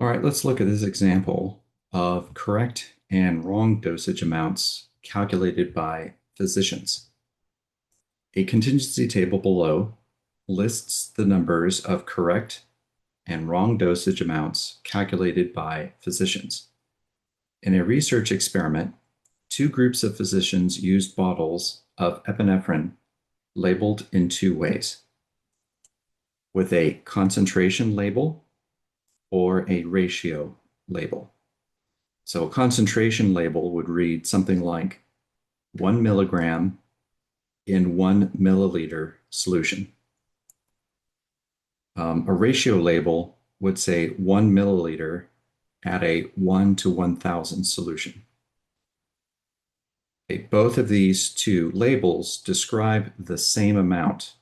All right, let's look at this example of correct and wrong dosage amounts calculated by physicians. A contingency table below lists the numbers of correct and wrong dosage amounts calculated by physicians. In a research experiment, two groups of physicians used bottles of epinephrine labeled in two ways, with a concentration label or a ratio label. So a concentration label would read something like 1 milligram in 1 milliliter solution. A ratio label would say 1 milliliter at a 1 to 1,000 solution. Okay, both of these two labels describe the same amount,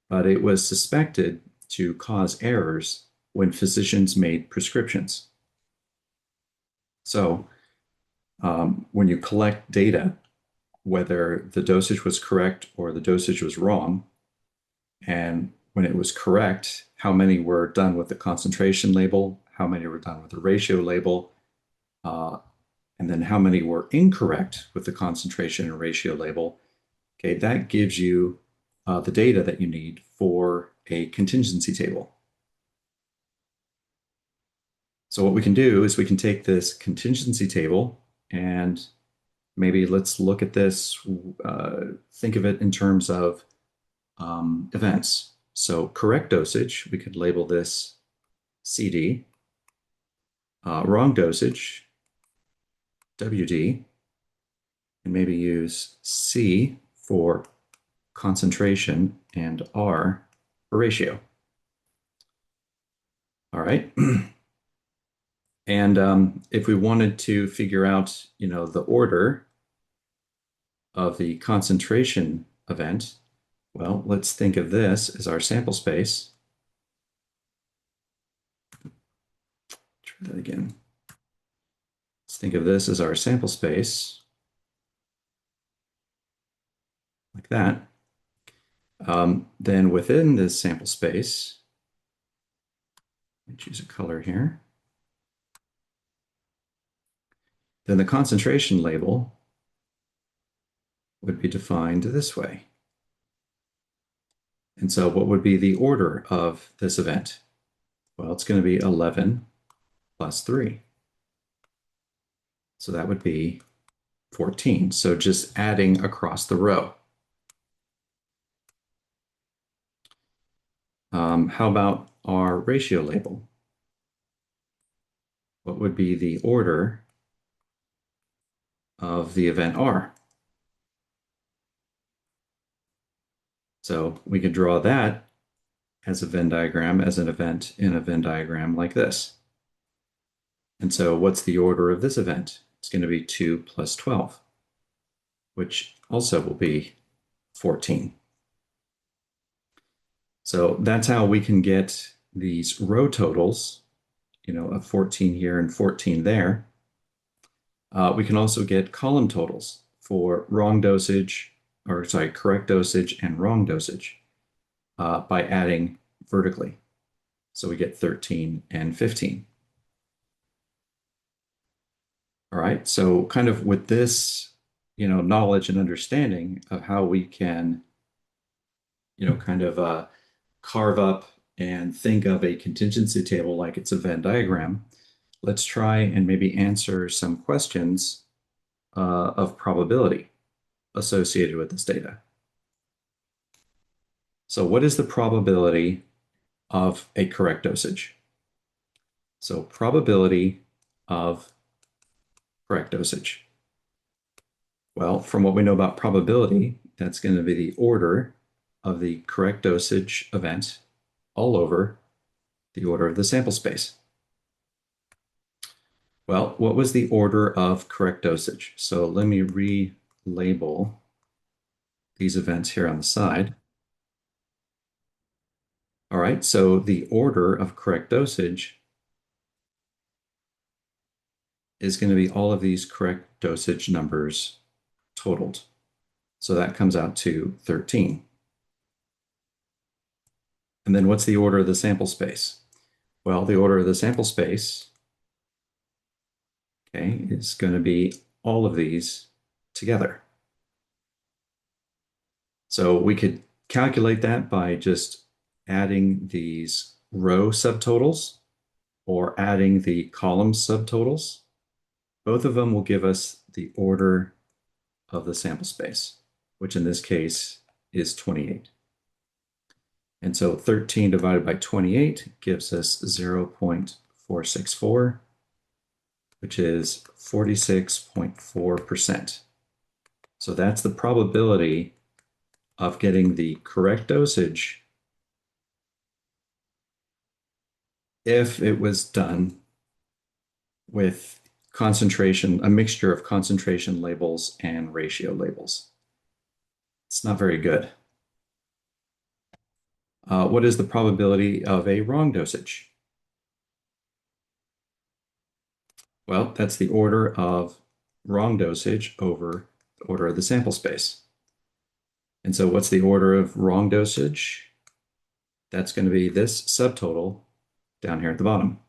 but it was suspected to cause errors when physicians made prescriptions. So when you collect data, whether the dosage was correct or the dosage was wrong, and when it was correct, how many were done with the concentration label, how many were done with the ratio label, and then how many were incorrect with the concentration and ratio label. Okay, that gives you the data that you need for a contingency table. So what we can do is we can take this contingency table and maybe let's look at this, think of it in terms of events. So correct dosage, we could label this CD. Wrong dosage, WD, and maybe use C for concentration and R for ratio. All right. And if we wanted to figure out, the order of the concentration event, well, let's think of this as our sample space. Try that again. Let's think of this as our sample space, like that. Then within this sample space, let me choose a color here. Then the concentration label would be defined this way. And so what would be the order of this event? Well, it's going to be 11 plus 3. So that would be 14. So just adding across the row. How about our ratio label? What would be the order of the event R? So we could draw that as a Venn diagram, as an event in a Venn diagram like this. And so what's the order of this event? It's going to be 2 plus 12, which also will be 14. So that's how we can get these row totals, of 14 here and 14 there. We can also get column totals for correct dosage and wrong dosage by adding vertically. So we get 13 and 15. All right, so kind of with this, knowledge and understanding of how we can, kind of carve up and think of a contingency table like it's a Venn diagram, let's try and maybe answer some questions of probability associated with this data. So what is the probability of a correct dosage? So probability of correct dosage. Well, from what we know about probability, that's going to be the order of the correct dosage event all over the order of the sample space. Well, what was the order of correct dosage? So let me relabel these events here on the side. All right, so the order of correct dosage is going to be all of these correct dosage numbers totaled. So that comes out to 13. And then what's the order of the sample space? Well, the order of the sample space okay, is going to be all of these together. So we could calculate that by just adding these row subtotals or adding the column subtotals. Both of them will give us the order of the sample space, which in this case is 28. And so 13 divided by 28 gives us 0.464, which is 46.4%. So that's the probability of getting the correct dosage if it was done with concentration, a mixture of concentration labels and ratio labels. It's not very good. What is the probability of a wrong dosage? Well, that's the order of wrong dosage over the order of the sample space. And so what's the order of wrong dosage? That's going to be this subtotal down here at the bottom.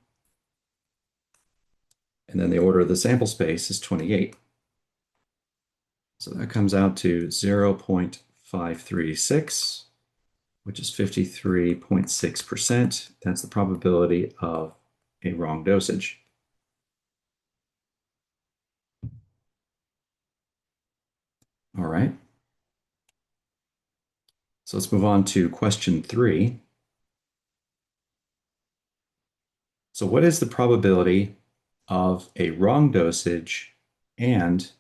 And then the order of the sample space is 28. So that comes out to 0.536, which is 53.6%. That's the probability of a wrong dosage. All right. So let's move on to question 3. So what is the probability of a wrong dosage and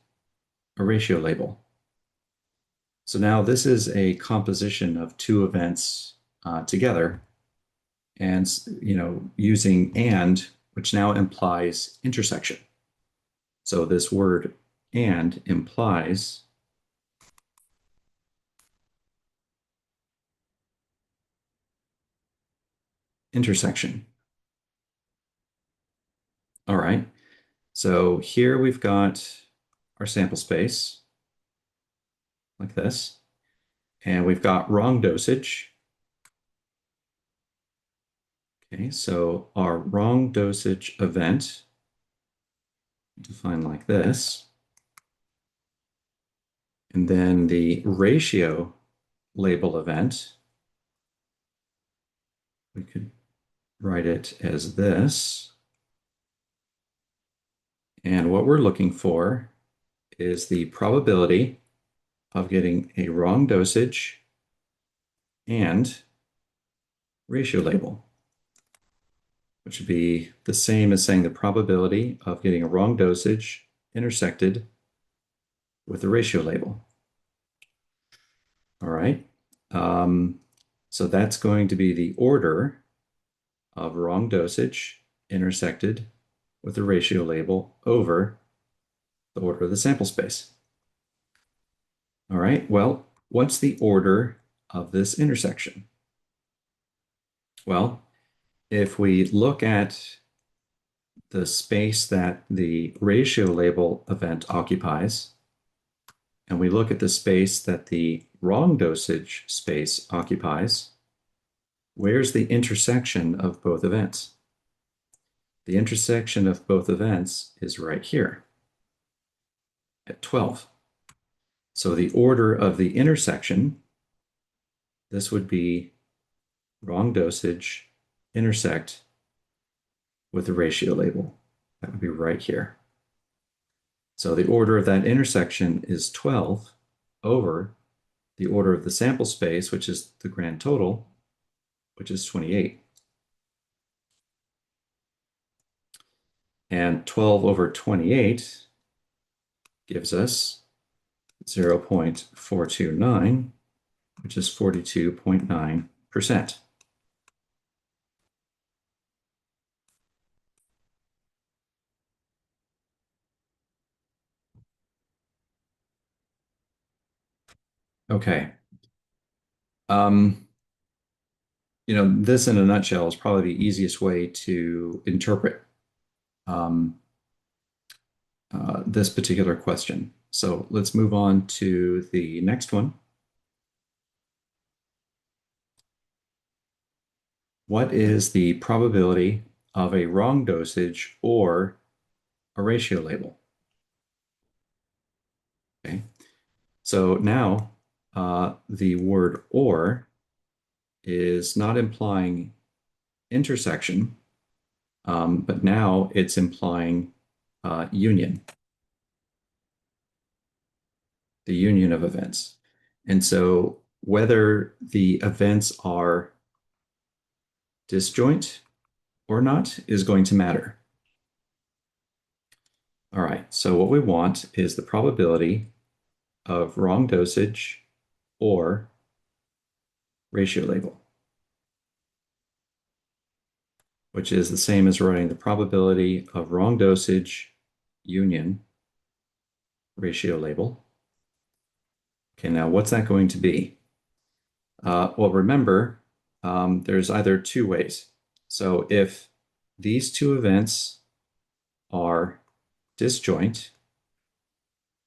a ratio label? So now this is a composition of two events together, and using and, which now implies intersection. So this word and implies intersection. All right. So here we've got our sample space like this, and we've got wrong dosage. Okay, so our wrong dosage event defined like this. And then the ratio label event, we could write it as this. And what we're looking for is the probability of getting a wrong dosage and ratio label, which would be the same as saying the probability of getting a wrong dosage intersected with the ratio label. All right. So that's going to be the order of wrong dosage intersected with the ratio label over the order of the sample space. All right, well, what's the order of this intersection? Well, if we look at the space that the ratio label event occupies, and we look at the space that the wrong dosage space occupies, where's the intersection of both events? The intersection of both events is right here at 12. So the order of the intersection, this would be wrong dosage intersect with the ratio label. That would be right here. So the order of that intersection is 12 over the order of the sample space, which is the grand total, which is 28. And 12 over 28 gives us 0.429, which is 42.9%. Okay. Um, this in a nutshell is probably the easiest way to interpret um, this particular question. So let's move on to the next one. What is the probability of a wrong dosage or a ratio label. Okay, so now the word or is not implying intersection, but now it's implying union, the union of events. And so whether the events are disjoint or not is going to matter. All right, so what we want is the probability of wrong dosage or ratio label, which is the same as writing the probability of wrong dosage union ratio label. Okay, now what's that going to be? Well, remember, there's either two ways. So if these two events are disjoint,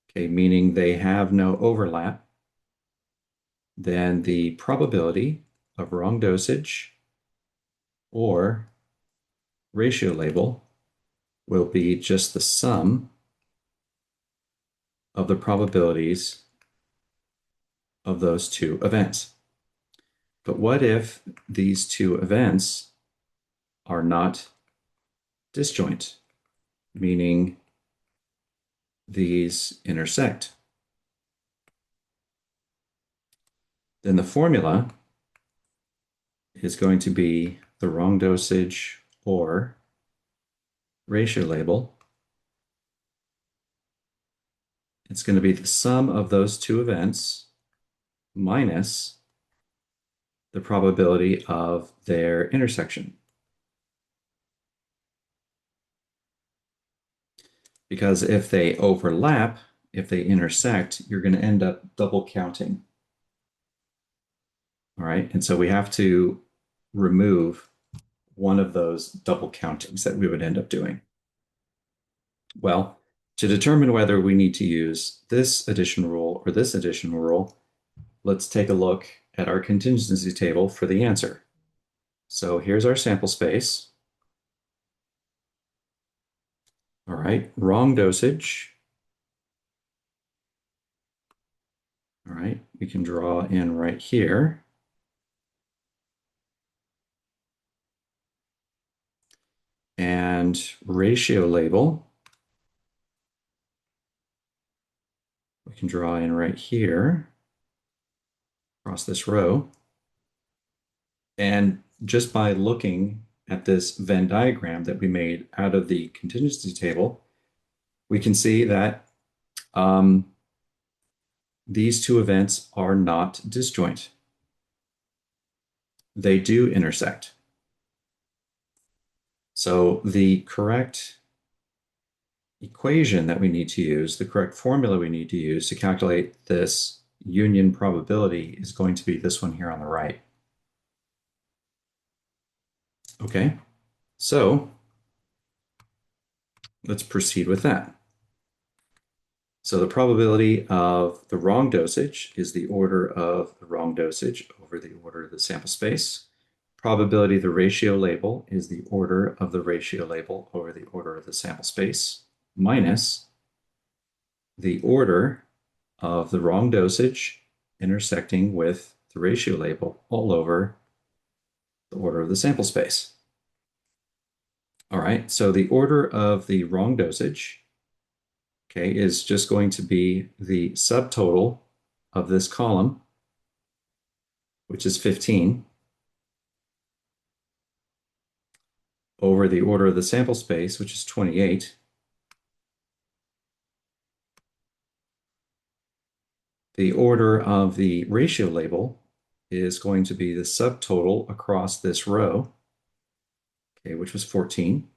okay, meaning they have no overlap, then the probability of wrong dosage or ratio label will be just the sum of the probabilities of those two events. But what if these two events are not disjoint, meaning these intersect? Then the formula is going to be the wrong dosage or ratio label. It's going to be the sum of those two events minus the probability of their intersection. Because if they overlap, if they intersect, you're going to end up double counting. All right, and so we have to remove one of those double countings that we would end up doing. Well, to determine whether we need to use this addition rule or this addition rule, let's take a look at our contingency table for the answer. So here's our sample space. All right, wrong dosage. All right, we can draw in right here. And ratio label, we can draw in right here across this row. And just by looking at this Venn diagram that we made out of the contingency table, we can see that these two events are not disjoint. They do intersect. So the correct equation that we need to use, the correct formula we need to use to calculate this union probability is going to be this one here on the right. Okay, so let's proceed with that. So the probability of the wrong dosage is the order of the wrong dosage over the order of the sample space. Probability of the ratio label is the order of the ratio label over the order of the sample space minus the order of the wrong dosage intersecting with the ratio label all over the order of the sample space. All right, so the order of the wrong dosage, okay, is just going to be the subtotal of this column, which is 15, over the order of the sample space, which is 28. The order of the ratio label is going to be the subtotal across this row, okay, which was 14.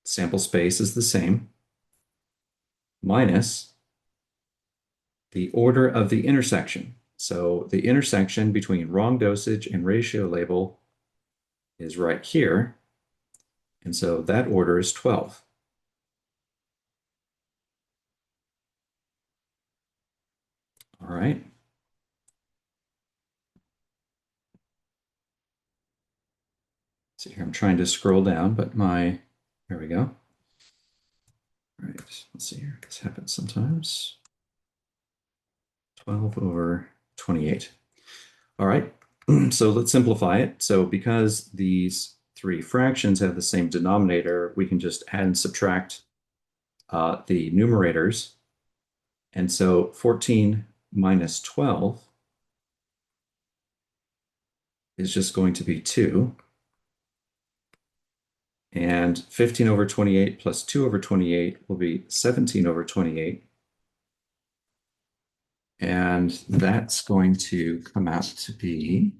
Sample space is the same, minus the order of the intersection. So the intersection between wrong dosage and ratio label is right here. And so that order is 12. All right. So here I'm trying to scroll down, but there we go. All right, let's see here. This happens sometimes. 12 over 28. All right, so let's simplify it. So because these three fractions have the same denominator, we can just add and subtract the numerators. And so 14 minus 12 is just going to be 2. And 15 over 28 plus 2 over 28 will be 17 over 28. And that's going to come out to be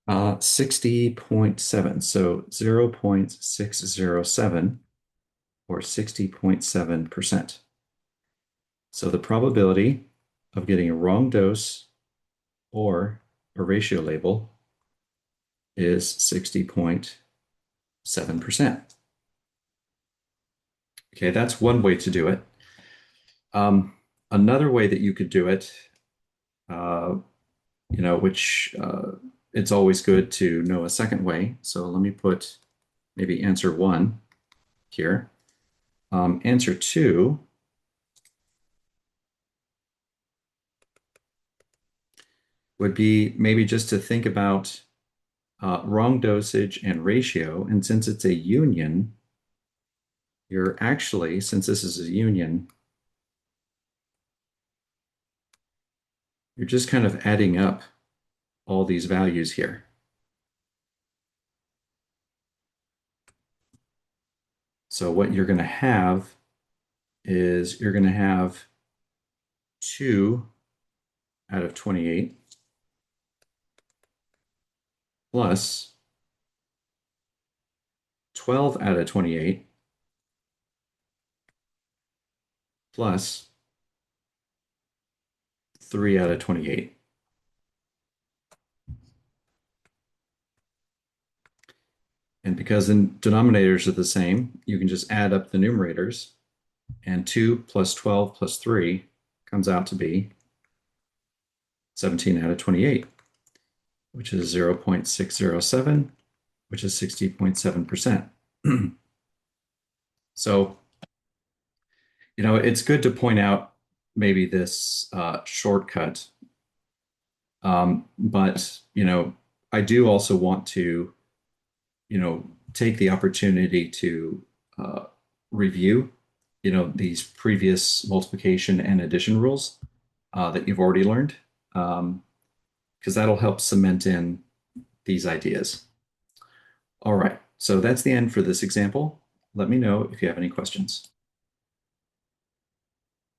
60.7. So 0.607 or 60.7%. So the probability of getting a wrong dose or a ratio label is 60.7%. Okay, that's one way to do it. Another way that you could do it, which it's always good to know a second way. So let me put maybe answer 1 here. Answer 2 would be maybe just to think about wrong dosage and ratio. And since it's a union, you're actually, since this is a union, you're just kind of adding up all these values here. So what you're going to have is you're going to have 2 out of 28 plus 12 out of 28 plus 3 out of 28. And because the denominators are the same, you can just add up the numerators, and 2 plus 12 plus 3 comes out to be 17 out of 28, which is 0.607, which is 60.7%. So, it's good to point out maybe this shortcut. But, I do also want to, take the opportunity to review, these previous multiplication and addition rules that you've already learned, because that'll help cement in these ideas. All right, so that's the end for this example. Let me know if you have any questions.